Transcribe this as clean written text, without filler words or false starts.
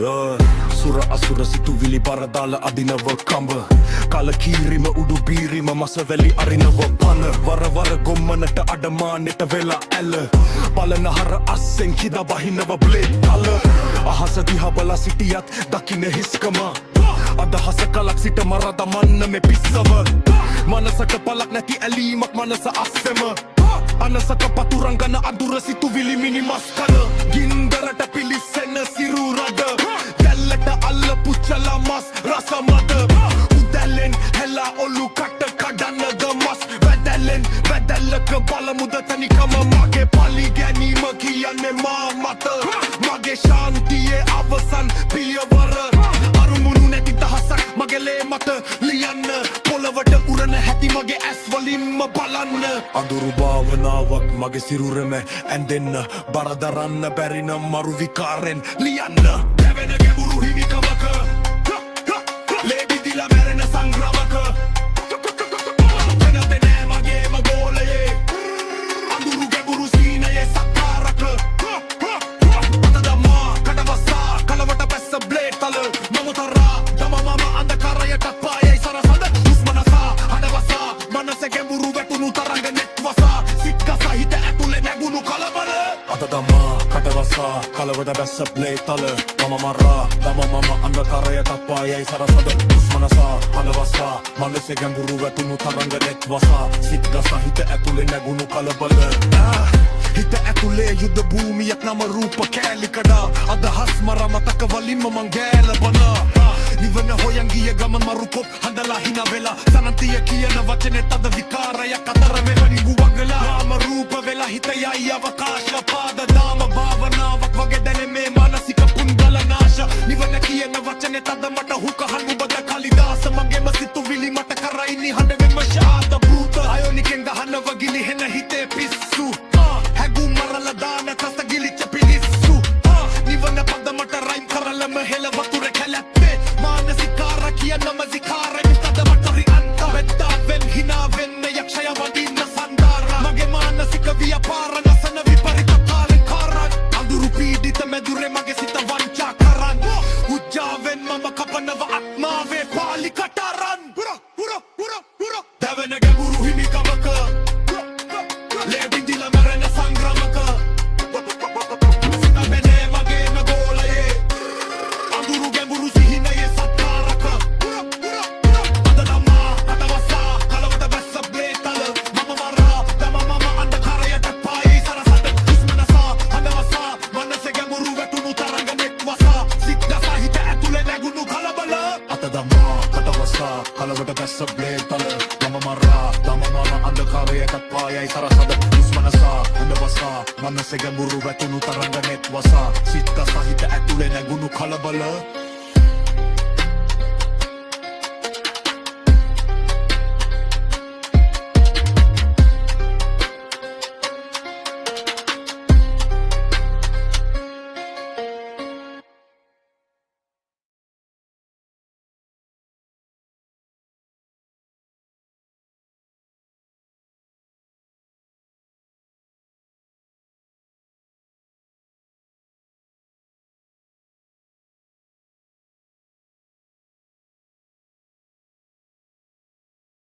සුර අසුර සිතුවිලි පරදාල අදිනව කඹ කලකීරිම උඩු බීරිම මසවැලි අරිනව පන වරවර ගොම්මනට අඩමානෙට වෙලා ඇල බලන හර අස්සෙන් හිද බහිනව බ්ලේඩ් කල අහස දිහා බලා සිටියත් දකින හිස්කම අදහස කලක් සිට මරද මන්න මේ පිස්සව මනසට පලක් නැති ඇලීමක් මනස අස්සෙම අනසක පතුරංගන අදුර සිතුවිලි මිනිමස් කන ගින්දරට පිලිසෙන සිරු රඩ දැල්ලට අල්ල පුච්චල මස් රස මද උදැල්ලෙන් හෙලා ඔලු කට කඩන්න ගමස් වැදැල්ලෙන් වැදැල්ලක බලමුද තනිකම මගේ පලි ගැනීම කියන්නේ මා මත මගේ ශාන්තියේ අවසන් පියවර අරුමුණු නැති දහසක් මගේ ලේ මත ලියන්න පොළවට උරන හැටි මගේ ඇස් වලින්ම බලන්න අඳුරු භාවනාවක් මගේ සිරුරම ඇඳෙන්න බරදරන්න බැරින මරු විකාරෙන් ලියන්න දැවෙන ගැඹුරු හිමිකමක ලේ බිදිලා මැරෙන සංග්‍රමක වෙනත නෑ මගේම ගෝලයේ අඳුරු ගැඹුරු සීනයේ සක්කාරක අතදමා කඩවසා කලවට පැස්ස බ්ලේඩ් තල මමතරා දම මම අන්ධකාරයට පායයි සරසඳ දුස්මනසා හඩවසා මනස ගැඹුරු වැටුණු තරංග නෙත්වසා සික්ක සහිත ඇතුලේ නැගුණු කලබල අතදමා කඩවසා කලවට පැස්ස බ්ලේඩ් තල මම මරා දම මම අන්ධකාරයට පායයි සරසඳ දුස්මනසා හඩවසා මනස ගැඹුරු වැටුණු තරංග නෙත්වසා සික්ක සහිත ඇතුලේ නැගුණු කලබල හිත ඇතුලේ යුද භූමියක් නම රූප කෑලිකඩා අදහස් මර මතක වලින්ම මං ගෑලබනා නිවන හොයන් ගිය ගමන් මරුකොප් හඳලා හිනා වෙලා සනන්තිය කියන වචනේ තද විකාරයක් අතර වෙවනි වුවගලා නාම රූප වෙලා හිත යයි අවකාශ පාද දාම භාවනාවක් වගේ දැනේ මේ මානසික පුන්ගල නාශ නිවන කියන වචනේ තද මට හුකහන් ඔබද කලිදාස මගේම සිතුවිලි මට කරයි නිහඬ වෙම ශාද භූත අයෝනිකෙන් ගහන වගිලි හෙන හිතේ පිස්සු හැගු මරලා දාන කස ගිලිච්ච පිලිස්සු නිවන පද මට රයිම් කරලම හෙල වතුර කැලැත්තේ මානසිකාර කියන මසිකාරෙන් තද මට රියන්ත වෙද්දාවෙන් හිනාවෙන් යක්ෂය වදින්න සන්දාරා මගේ මානසික ව්‍යාපාර නසන විපරිත කාලෙන් කාරන් අඳුරු පීඩිත මෙදුරේ මගේ සිත වංචා කරන් උජ්ජාවෙන් මම කපනව ආත්මාවේ පාලි කටරන් දැවෙන ගැඹුරු හිමිකමක ලේ බිඳිලා මැරෙන සංග්‍රමක සිතබෙනේ මගේම ගෝලයේ අඳුරු ගැඹුරු සිහිනයේ සත්කාරක අදදමා අතවසා කලවට බැස්ස බ්ලේතල මම මරා දම මම අන්ධකාරයට පායයි සරසද දුස්මනසා හඬවසා මනස ගැඹුරු වැටුණු තරංග නෙත්වසා සිත් දසහිත ඇතුලේ නැගුණු කලබල අතදමා අතවසා කලවට බැස්ස බ්ලේතල මම මරා දම මම අන්ධකාරයට පායයි සරසද දුස්මනසා හඬවසා මනස ගැඹුරු වැටුණු තරංග නෙත්වසා සිත් දසහිත ඇතුලේ නැගුණු කලබල